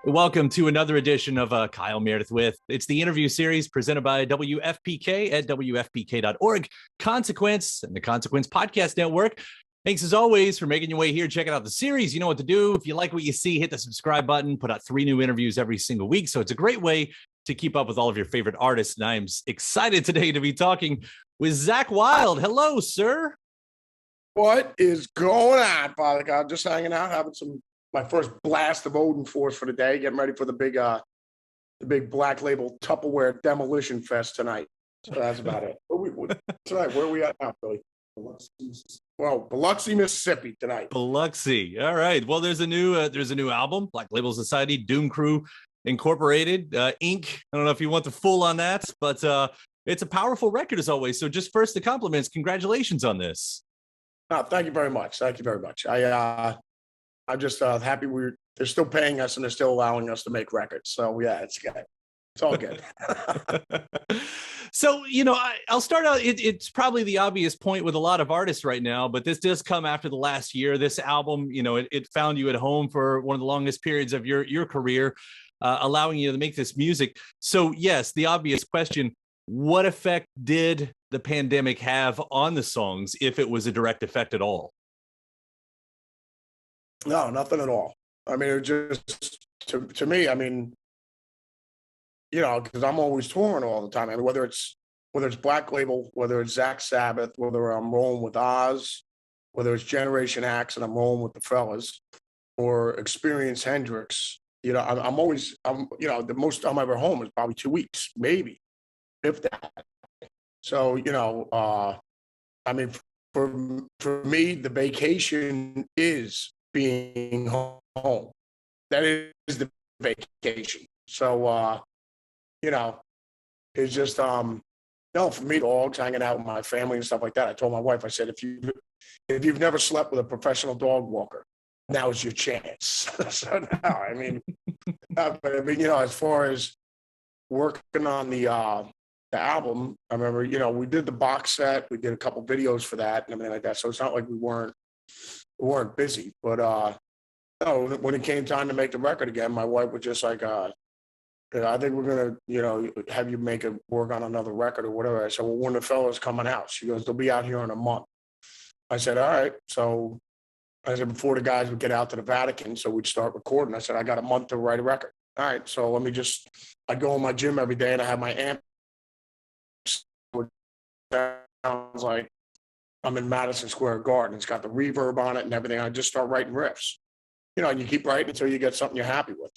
Welcome to another edition of Kyle Meredith with. It's the interview series presented by WFPK at WFPK.org, Consequence, and the Consequence Podcast Network. Thanks as always for making your way here, checking out the series. You know what to do. If you like what you see, hit the subscribe button, put out 3 new interviews every single week. So it's a great way to keep up with all of your favorite artists. And I'm excited today to be talking with Zakk Wylde. Hello, sir. What is going on, Father God? Just hanging out, having my first blast of Odin Force for the day, getting ready for the big Black Label Tupperware Demolition Fest tonight. So that's about it. Tonight, where are we at now, Billy? Well, Biloxi, Mississippi tonight. Biloxi. All right. Well, there's a new album, Black Label Society, Doom Crew Incorporated, Inc. I don't know if you want the full on that, but it's a powerful record as always. So just first the compliments. Congratulations on this. Oh, thank you very much. Thank you very much. I'm just happy they're still paying us and they're still allowing us to make records. So yeah, it's good. It's all good. So, I'll start out. It's probably the obvious point with a lot of artists right now, but this does come after the last year. This album, it found you at home for one of the longest periods of your career, allowing you to make this music. So yes, the obvious question, what effect did the pandemic have on the songs, if it was a direct effect at all? No, nothing at all. I mean, it just to me, I mean, because I'm always touring all the time. I mean, whether it's Black Label, whether it's Sabbath, whether I'm rolling with Oz, whether it's Generation X and I'm rolling with the fellas, or Experience Hendrix, I'm always the most I'm ever home is probably 2 weeks, maybe, if that. So, I mean, for me, the vacation is being home. That is the vacation. So, it's just, no, for me, dogs, hanging out with my family and stuff like that. I told my wife, I said, if you've never slept with a professional dog walker, now is your chance. So no, I mean, as far as working on the album, I remember, we did the box set, we did a couple videos for that and everything like that. So it's not like we weren't busy, but no, when it came time to make the record again, my wife was just like, I think we're gonna, have you work on another record or whatever. I said, well, when the fella's coming out? She goes, they'll be out here in a month. I said, all right. So I said, before the guys would get out to the Vatican, so we'd start recording. I said, I got a month to write a record. All right, so I go in my gym every day and I have my amp. Sounds like I'm in Madison Square Garden. It's got the reverb on it and everything. I just start writing riffs, and you keep writing until you get something you're happy with.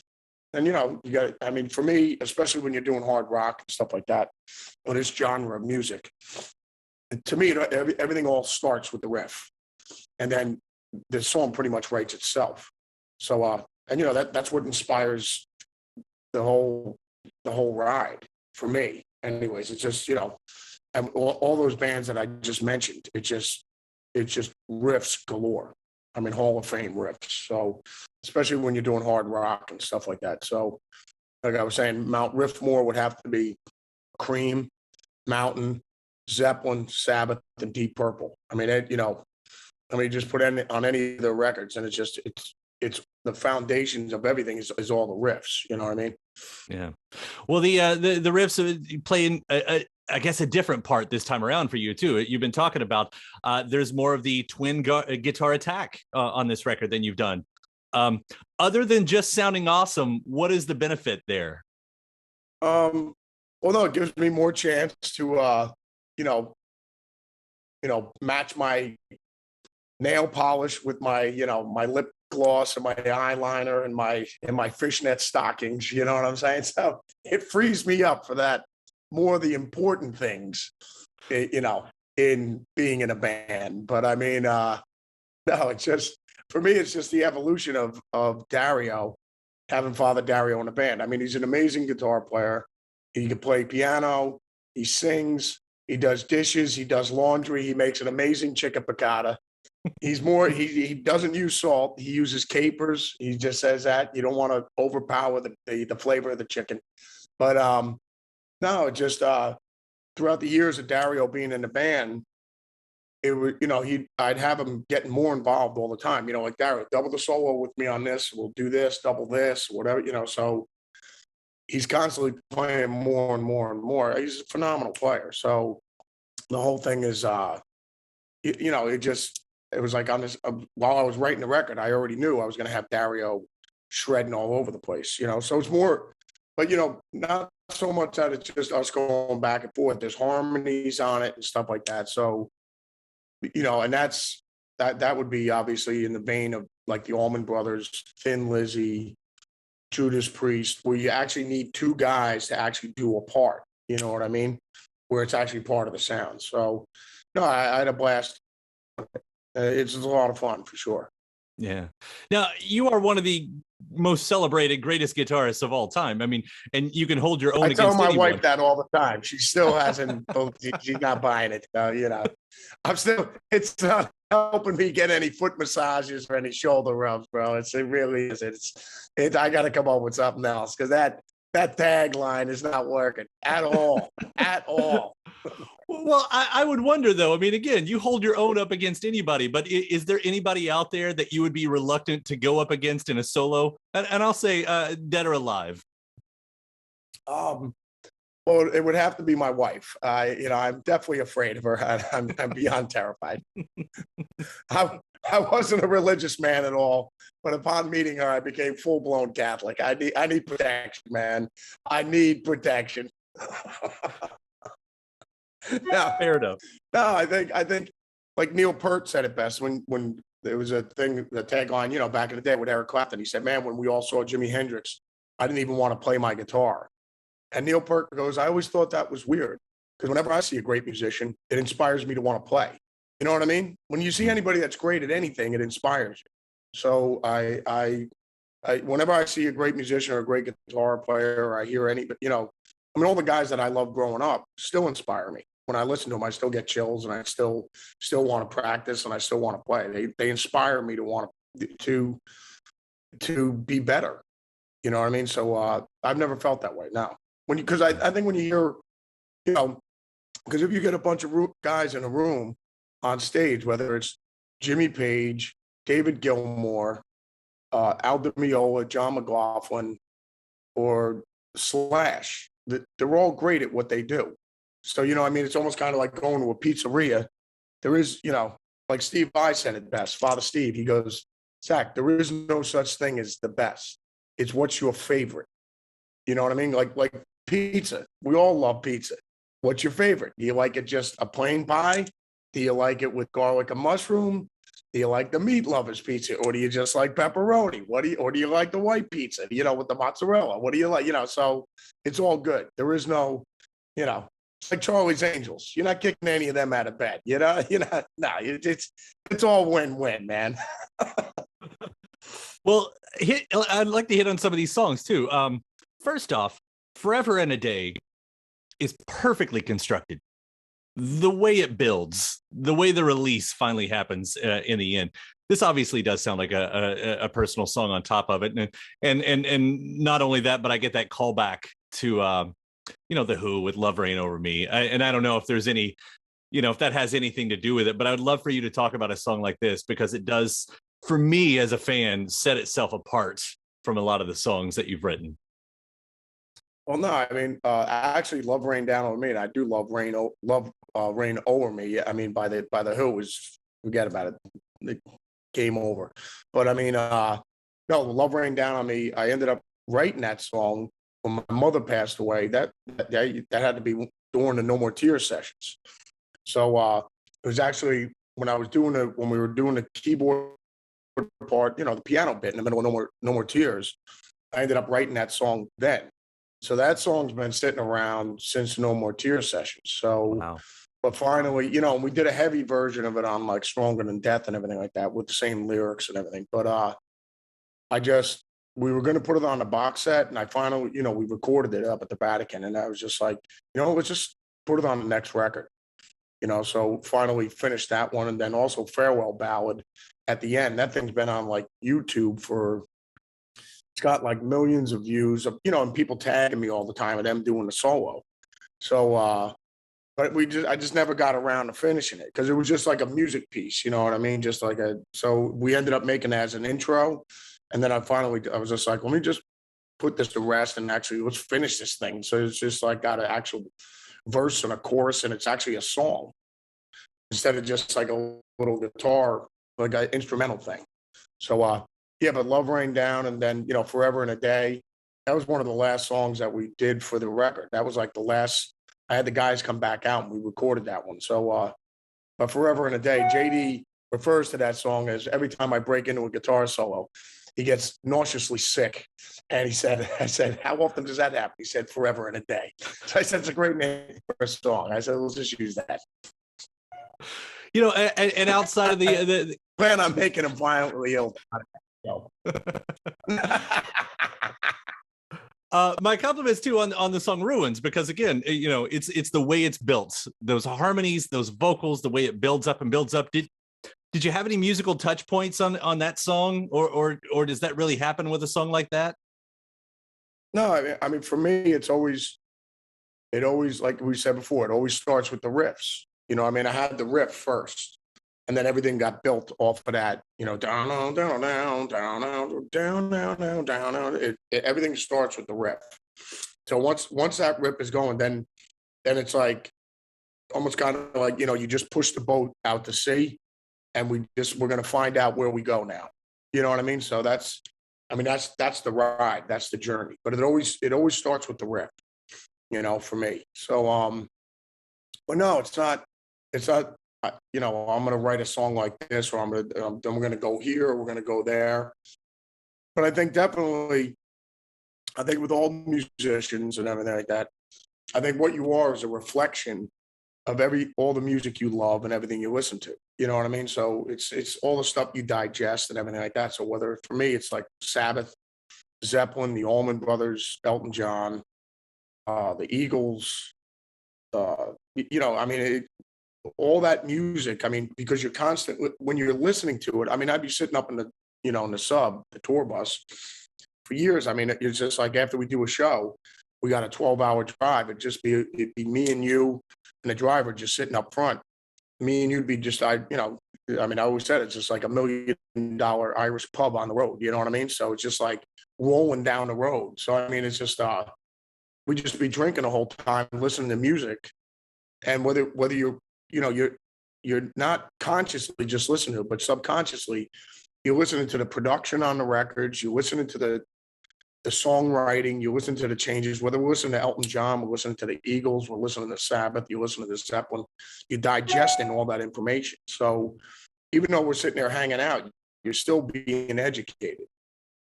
And, you got, I mean, for me, especially when you're doing hard rock and stuff like that, or this genre of music, to me, everything all starts with the riff. And then the song pretty much writes itself. So, and, that's what inspires the whole ride for me. Anyways, it's just, and all those bands that I just mentioned, it's just riffs galore. I mean, Hall of Fame riffs. So, especially when you're doing hard rock and stuff like that. So, like I was saying, Mount Riffmore would have to be Cream, Mountain, Zeppelin, Sabbath, and Deep Purple. I mean, just put on any of the records, and it's the foundations of everything is all the riffs. You know what I mean? Yeah. Well, the riffs play I guess a different part this time around for you too. You've been talking about there's more of the twin guitar attack on this record than you've done. Other than just sounding awesome, what is the benefit there? Well, no, it gives me more chance to match my nail polish with my my lip gloss and my eyeliner and my fishnet stockings. You know what I'm saying? So it frees me up for that. More of the important things, in being in a band. But I mean, no, it's just, for me, it's just the evolution of Dario, having Father Dario in the band. I mean, he's an amazing guitar player. He can play piano. He sings. He does dishes. He does laundry. He makes an amazing chicken piccata. He doesn't use salt. He uses capers. He just says that you don't want to overpower the flavor of the chicken. But no, just throughout the years of Dario being in the band, it would, I'd have him getting more involved all the time, like Daryl, double the solo with me on this, we'll do this, double this, whatever, so he's constantly playing more and more and more. He's a phenomenal player. So the whole thing is, it was like on this, while I was writing the record, I already knew I was going to have Dario shredding all over the place, so it's more, but, not so much that it's just us going back and forth. There's harmonies on it and stuff like that. So, and that would be obviously in the vein of like the Allman Brothers, Thin Lizzy, Judas Priest, where you actually need two guys to actually do a part. You know what I mean? Where it's actually part of the sound. So, no, I had a blast. It's a lot of fun for sure. Yeah. Now, you are one of the most celebrated, greatest guitarists of all time. I mean, and you can hold your own I tell against my anyone. wife that all the time. She still hasn't, she's not buying it. I'm still, it's not helping me get any foot massages or any shoulder rubs, bro. It really is. I got to come up with something else because that tagline is not working at all, at all. Well, I would wonder, though. I mean, again, you hold your own up against anybody, but is there anybody out there that you would be reluctant to go up against in a solo? And I'll say dead or alive. Well, it would have to be my wife. I'm definitely afraid of her. I'm beyond terrified. I wasn't a religious man at all, but upon meeting her, I became full-blown Catholic. I need protection, man. I need protection. Yeah, fair enough. No, I think like Neil Peart said it best when there was a thing, the tagline, back in the day with Eric Clapton. He said, "Man, when we all saw Jimi Hendrix, I didn't even want to play my guitar." And Neil Peart goes, "I always thought that was weird because whenever I see a great musician, it inspires me to want to play." You know what I mean? When you see anybody that's great at anything, it inspires you. So I whenever I see a great musician or a great guitar player, or I hear all the guys that I love growing up still inspire me. When I listen to them, I still get chills, and I still want to practice, and I still want to play. They inspire me to want to be better. You know what I mean? So I've never felt that way now. Because I think when you hear, because if you get a bunch of guys in a room on stage, whether it's Jimmy Page, David Gilmour, Al Di Meola, John McLaughlin, or Slash, they're all great at what they do. So, it's almost kind of like going to a pizzeria. There is, like Steve Vai said it best, Father Steve, he goes, "Zakk, there is no such thing as the best. It's what's your favorite." You know what I mean? Like pizza. We all love pizza. What's your favorite? Do you like it just a plain pie? Do you like it with garlic and mushroom? Do you like the meat lovers pizza? Or do you just like pepperoni? Or do you like the white pizza, with the mozzarella? What do you like? So it's all good. There is no, it's like Charlie's Angels. You're not kicking any of them out of bed. It's all win-win, man. Well, I'd like to hit on some of these songs too. First off, Forever and a Day is perfectly constructed. The way it builds, the way the release finally happens in the end. This obviously does sound like a personal song on top of it, and not only that, but I get that callback to The Who with "Love Reign Over Me," and I don't know if there's any, if that has anything to do with it, but I would love for you to talk about a song like this because it does, for me as a fan, set itself apart from a lot of the songs that you've written. Well, no, I mean, I actually love "Rain Down on Me," and I do love "Rain Over Me." I mean, by the Who is, forget about it, game over. But I mean, no, "Love Rain Down on Me." I ended up writing that song when my mother passed away. That had to be during the No More Tears sessions. So it was actually when we were doing the keyboard part, the piano bit in the middle of No More Tears. I ended up writing that song then. So that song's been sitting around since No More Tears sessions. So, wow. But finally, we did a heavy version of it on like Stronger Than Death and everything like that with the same lyrics and everything. But we were going to put it on the box set, and I finally, we recorded it up at the Vatican, and I was just like, let's just put it on the next record. So finally finished that one, and then also Farewell Ballad at the end. That thing's been on like YouTube for. It's got like millions of views, and people tagging me all the time of them doing the solo. So but I just never got around to finishing it because it was just like a music piece, you know what I mean? Just like so we ended up making it as an intro. And then I was just like, let me just put this to rest and actually let's finish this thing. So it's just like got an actual verse and a chorus, and it's actually a song instead of just like a little guitar, like an instrumental thing. So yeah, but Love Rain Down and then, you know, Forever and a Day. That was one of the last songs that we did for the record. That was like the last. I had the guys come back out and we recorded that one. So but Forever and a Day, JD refers to that song as every time I break into a guitar solo, he gets nauseously sick. And he said, I said, how often does that happen? He said, Forever and a Day. So I said, it's a great name for a song. I said, let's just use that. You know, and outside of the Plan on making him violently ill. my compliments too on the song Ruins, because again, you know, it's the way it's built, those harmonies, those vocals, the way it builds up and builds up. Did you have any musical touch points on that song, or does that really happen with a song like that? No, I mean, for me, it always, like we said before, it always starts with the riffs. You know, I mean, I had the riff first, and then everything got built off of that. You know, down, down, down, down, down, down, down, down, down, down. Everything starts with the riff. So once that riff is going, then it's like almost kind of like, you know, you just push the boat out to sea, and we're gonna find out where we go now. You know what I mean? So that's the ride, that's the journey. But it always starts with the riff, you know, for me. So but no, it's not. You know, I'm going to write a song like this, or then we're going to go here, or we're going to go there. But I think definitely, with all musicians and everything like that, I think what you are is a reflection of all the music you love and everything you listen to. You know what I mean? So it's all the stuff you digest and everything like that. So whether for me, it's like Sabbath, Zeppelin, the Allman Brothers, Elton John, the Eagles, you know, I mean, all that music, I mean, because you're constantly, when you're listening to it, I mean, I'd be sitting up in the sub, the tour bus for years. I mean, it's just like after we do a show, we got a 12-hour drive. It'd be me and you and the driver just sitting up front. Me and you'd be just, I always said it's just like $1 million Irish pub on the road. You know what I mean? So it's just like rolling down the road. So, I mean, it's just, we just be drinking the whole time, listening to music. And whether you're not consciously just listening to it, but subconsciously, you're listening to the production on the records, you're listening to the songwriting, you listen to the changes, whether we're listening to Elton John, we're listening to the Eagles, we're listening to Sabbath, you listen to the Zeppelin, you're digesting all that information. So even though we're sitting there hanging out, you're still being educated,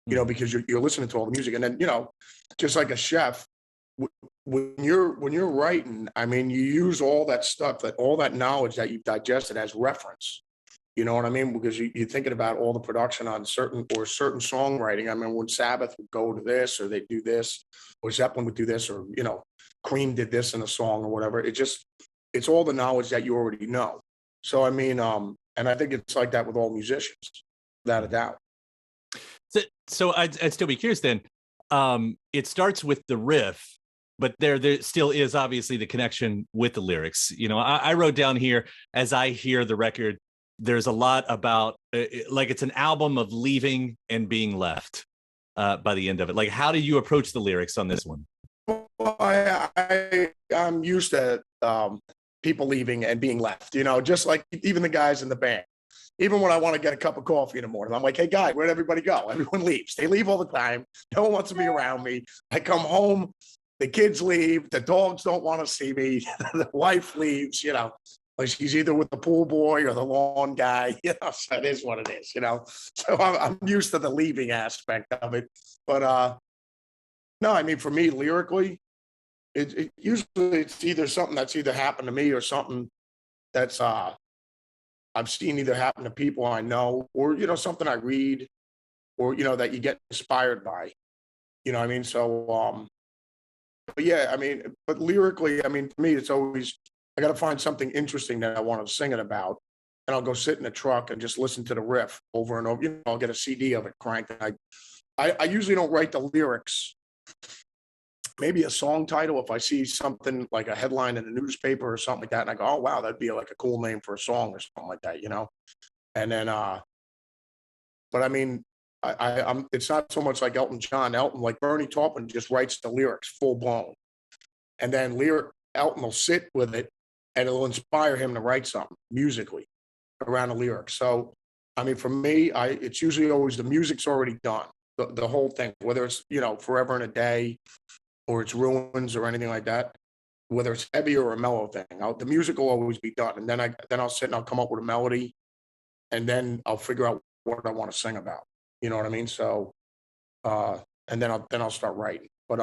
you know, because you're listening to all the music. And then, you know, just like a chef, when you're writing, I mean, you use all that stuff, all that knowledge that you've digested as reference. You know what I mean? Because you're thinking about all the production on certain songwriting. I mean, when Sabbath would go to this, or they do this, or Zeppelin would do this, or, you know, Cream did this in a song or whatever. It's all the knowledge that you already know. So, I mean, and I think it's like that with all musicians, without a doubt. So I'd still be curious then. It starts with the riff, but there still is obviously the connection with the lyrics. You know, I wrote down here, as I hear the record, there's a lot about like it's an album of leaving and being left by the end of it. Like, how do you approach the lyrics on this one? Well, I'm used to people leaving and being left, you know, just like even the guys in the band. Even when I want to get a cup of coffee in the morning, I'm like, hey, guy, where'd everybody go? Everyone leaves. They leave all the time. No one wants to be around me. I come home, the kids leave, the dogs don't want to see me, the wife leaves, you know, like she's either with the pool boy or the lawn guy, you know, so it is what it is, you know. So I'm used to the leaving aspect of it. But no, I mean, for me, lyrically, it usually it's either something that's either happened to me or something that's I've seen either happen to people I know, or, you know, something I read, or, you know, that you get inspired by, you know what I mean? So, but yeah, I mean, but lyrically, I mean, to me, it's always, I got to find something interesting that I want to sing it about. And I'll go sit in the truck and just listen to the riff over and over. You know, I'll get a CD of it cranked. And I usually don't write the lyrics maybe a song title. If I see something like a headline in a newspaper or something like that, and I go, oh wow, that'd be like a cool name for a song or something like that, you know. And then, but I mean, I'm. It's not so much like Elton John. Elton, like Bernie Taupin, just writes the lyrics full blown, and then Elton will sit with it, and it'll inspire him to write something musically around the lyrics. So, I mean, for me, it's usually always the music's already done, the whole thing, whether it's, you know, Forever and a Day or it's Ruins or anything like that, whether it's heavy or a mellow thing, the music will always be done. And then I'll sit and I'll come up with a melody, and then I'll figure out what I want to sing about. You know what I mean? So, and then I'll start writing. But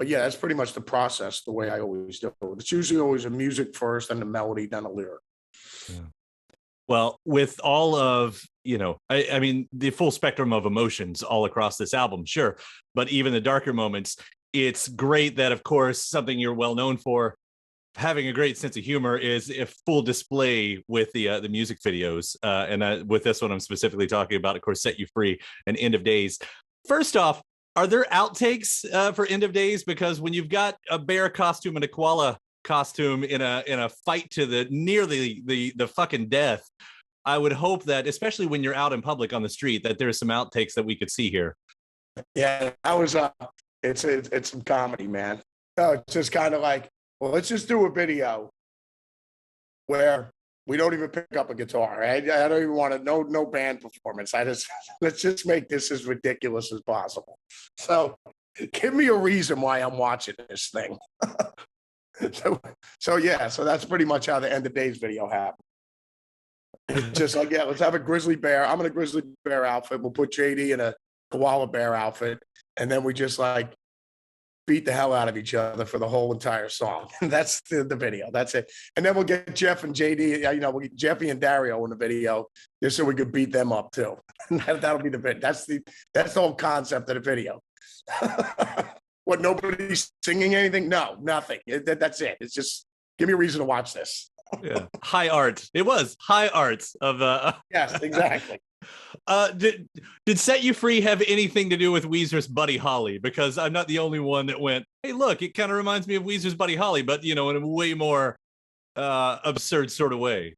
yeah, that's pretty much the process, the way I always do it. It's usually always a music first, then the melody, then a lyric. Yeah. Well, with all of, you know, I mean, the full spectrum of emotions all across this album, sure. But even the darker moments, it's great that, of course, something you're well known for, having a great sense of humor, is a full display with the music videos. And with this one, I'm specifically talking about, of course, Set You Free and End of Days. First off, are there outtakes for End of Days? Because when you've got a bear costume and a koala costume in a fight to the nearly the fucking death, I would hope that, especially when you're out in public on the street, that there's some outtakes that we could see here. Yeah, that was it's some comedy, man. No, it's just kind of like, well, let's just do a video where we don't even pick up a guitar. I don't even want to no band performance. Let's just make this as ridiculous as possible. So give me a reason why I'm watching this thing. So yeah, so that's pretty much how the End of Days video happened. It's just like, yeah, let's have a grizzly bear. I'm in a grizzly bear outfit. We'll put JD in a koala bear outfit, and then we just like beat the hell out of each other for the whole entire song. That's the video. That's it. And then we'll get Jeff and JD, you know, we'll get Jeffy and Dario in the video just so we could beat them up too. That'll be the bit. That's the whole concept of the video. What, nobody's singing anything? No, nothing. That's it. It's just, give me a reason to watch this. Yeah. High art. It was high art of yes, exactly. Did Set You Free have anything to do with Weezer's Buddy Holly? Because I'm not the only one that went, hey, look, it kind of reminds me of Weezer's Buddy Holly, but, you know, in a way more absurd sort of way.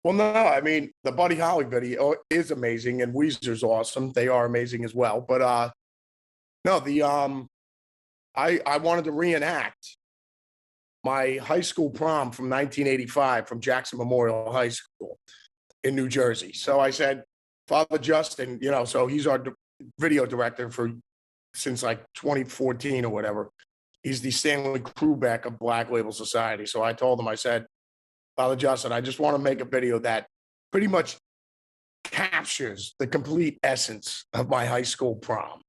Well, no, I mean, the Buddy Holly video is amazing, and Weezer's awesome. They are amazing as well. But no, I wanted to reenact my high school prom from 1985 from Jackson Memorial High School in New Jersey. So I said, Father Justin, you know, so he's our video director since like 2014 or whatever. He's the Stanley Krubeck of Black Label Society. So I told him, I said, Father Justin, I just want to make a video that pretty much captures the complete essence of my high school prom.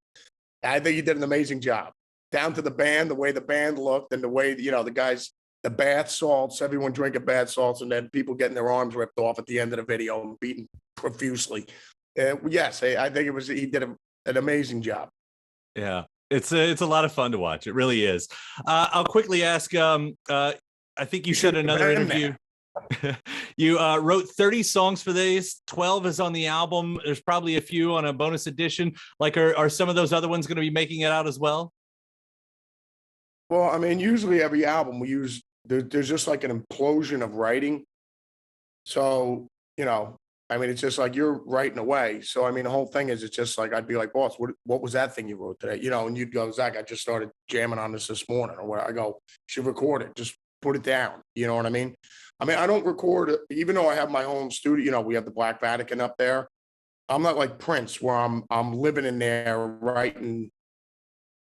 I think he did an amazing job. Down to the band, the way the band looked, and the way, you know, the guys, the bath salts, everyone drinking bath salts, and then people getting their arms ripped off at the end of the video and beaten profusely. Yes, I think he did an amazing job. Yeah, it's a lot of fun to watch. It really is. I'll quickly ask, I think you said another interview. You wrote 30 songs for these. 12 is on the album. There's probably a few on a bonus edition. Like, are some of those other ones going to be making it out as well? Well, I mean, usually every album there's just like an implosion of writing. So, you know, I mean, it's just like you're writing away. So, I mean, the whole thing is, it's just like, I'd be like, boss, what was that thing you wrote today? You know, and you'd go, Zakk, I just started jamming on this morning, or where I go, you should record it. Just put it down. You know what I mean? I mean, I don't record it, even though I have my home studio, you know, we have the Black Vatican up there. I'm not like Prince, where I'm living in there writing,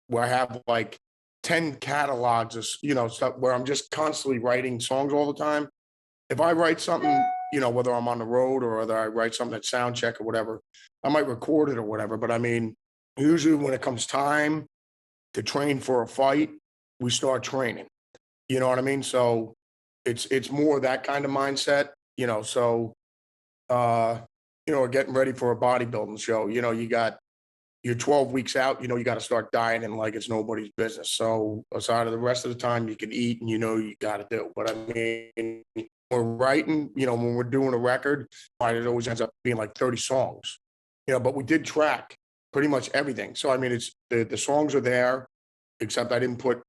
where I have like 10 catalogs of, you know, stuff where I'm just constantly writing songs all the time. If I write something, you know, whether I'm on the road or whether I write something at sound check or whatever, I might record it or whatever. But I mean, usually when it comes time to train for a fight, we start training. You know what I mean? So it's more that kind of mindset, you know. So you know, getting ready for a bodybuilding show, you know, you're 12 weeks out, you know, you got to start dieting like it's nobody's business. So aside of the rest of the time you can eat, and you know, you got to do. But I mean, we're writing, you know, when we're doing a record, it always ends up being like 30 songs, you know, but we did track pretty much everything. So, I mean, it's the songs are there. except I didn't put,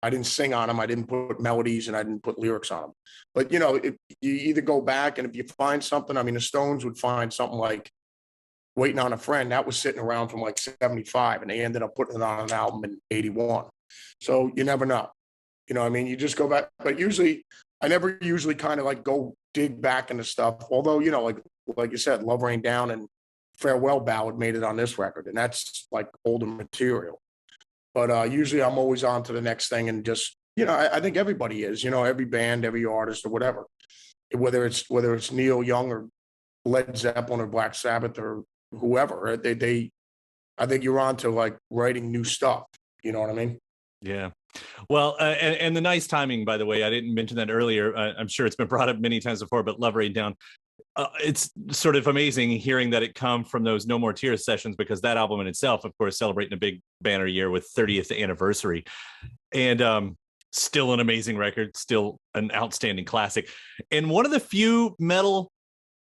I didn't sing on them. I didn't put melodies and I didn't put lyrics on them. But, if you either go back and if you find something, I mean, the Stones would find something like Waiting on a Friend that was sitting around from like 75 and they ended up putting it on an album in 81. So you never know. I mean, you just go back, but I never usually kind of like go dig back into stuff. Although, like you said, Love Rain Down and Farewell Ballad made it on this record, and that's like older material. But usually I'm always on to the next thing and just, I think everybody is, every band, every artist or whatever, whether it's Neil Young or Led Zeppelin or Black Sabbath or whoever, I think you're on to like writing new stuff. You know what I mean? Yeah. Well, and the nice timing, by the way, I didn't mention that earlier. I'm sure it's been brought up many times before, but Love Rain Down, it's sort of amazing hearing that it come from those No More Tears sessions, because that album in itself, of course, celebrating a big banner year with 30th anniversary, and still an amazing record, still an outstanding classic, and one of the few metal,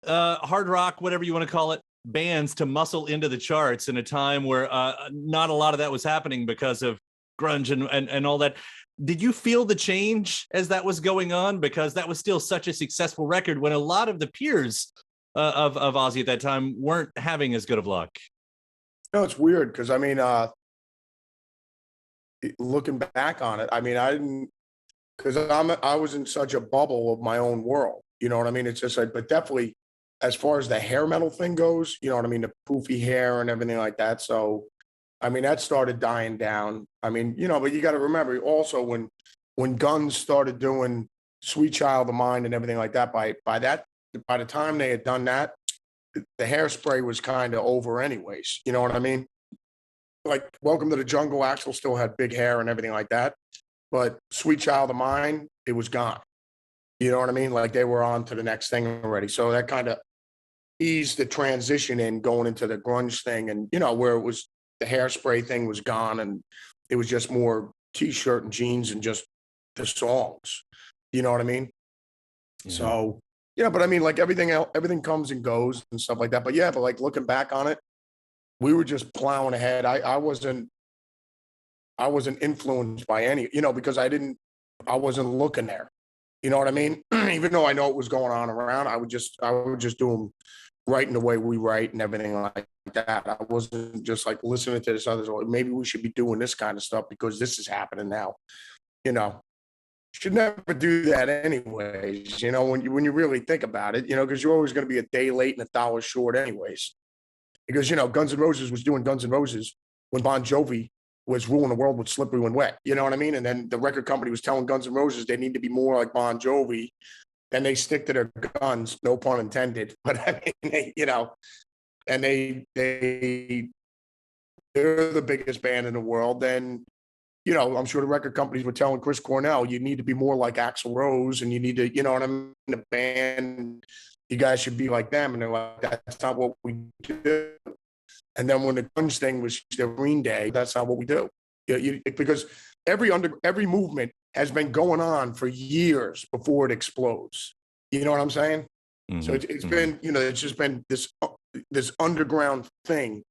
hard rock, whatever you want to call it, bands to muscle into the charts in a time where not a lot of that was happening because of grunge and all that. Did you feel the change as that was going on? Because that was still such a successful record when a lot of the peers of Ozzy at that time weren't having as good of luck. No, it's weird because I mean, looking back on it, I mean, I didn't, because I was in such a bubble of my own world. You know what I mean? It's just like, but definitely as far as the hair metal thing goes, you know what I mean? The poofy hair and everything like that. So, I mean, that started dying down. I mean, but you got to remember also when Guns started doing Sweet Child of Mine and everything like that, by the time they had done that, the hairspray was kind of over anyways. You know what I mean? Like Welcome to the Jungle, Axl still had big hair and everything like that, but Sweet Child of Mine, it was gone. You know what I mean? Like they were on to the next thing already. So that kind of eased the transition in going into the grunge thing, and where it was, the hairspray thing was gone and it was just more t-shirt and jeans and just the songs. You know what I mean? Mm-hmm. So, but I mean, like everything else, everything comes and goes and stuff like that. But but like looking back on it, we were just plowing ahead. I wasn't influenced by any, because I wasn't looking there. You know what I mean? Even though I know what was going on around, I would just do them writing the way we write and everything like that. I wasn't just like listening to this other, maybe we should be doing this kind of stuff because this is happening now. Should never do that anyways, when you really think about it, because you're always going to be a day late and $1 short anyways. Because, Guns N' Roses was doing Guns N' Roses when Bon Jovi was ruling the world with Slippery When Wet. You know what I mean? And then the record company was telling Guns N' Roses they need to be more like Bon Jovi. Then they stick to their guns, no pun intended. But I mean, and they're the biggest band in the world. Then, I'm sure the record companies were telling Chris Cornell, you need to be more like Axl Rose, and you need to, what I mean, the band, you guys should be like them. And they're like, that's not what we do. And then when the grunge thing was the Green Day, that's not what we do. Because every movement has been going on for years before it explodes. You know what I'm saying? Mm-hmm. So it's been, it's just been this underground thing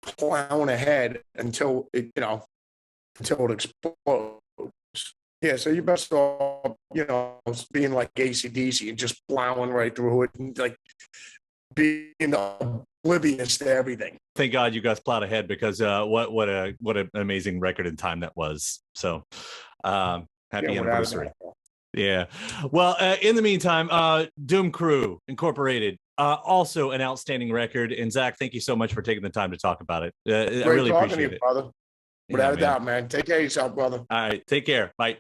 plowing ahead until it explodes. Yeah, so you best off, being like AC/DC and just plowing right through it and like being oblivious to everything. Thank God you guys plowed ahead, because what an amazing record in time that was. So happy anniversary. Yeah. Well, in the meantime, Doom Crew Incorporated, also an outstanding record. And Zakk, thank you so much for taking the time to talk about it. I really appreciate it, brother. Without a doubt, man. Take care of yourself, brother. All right. Take care. Bye.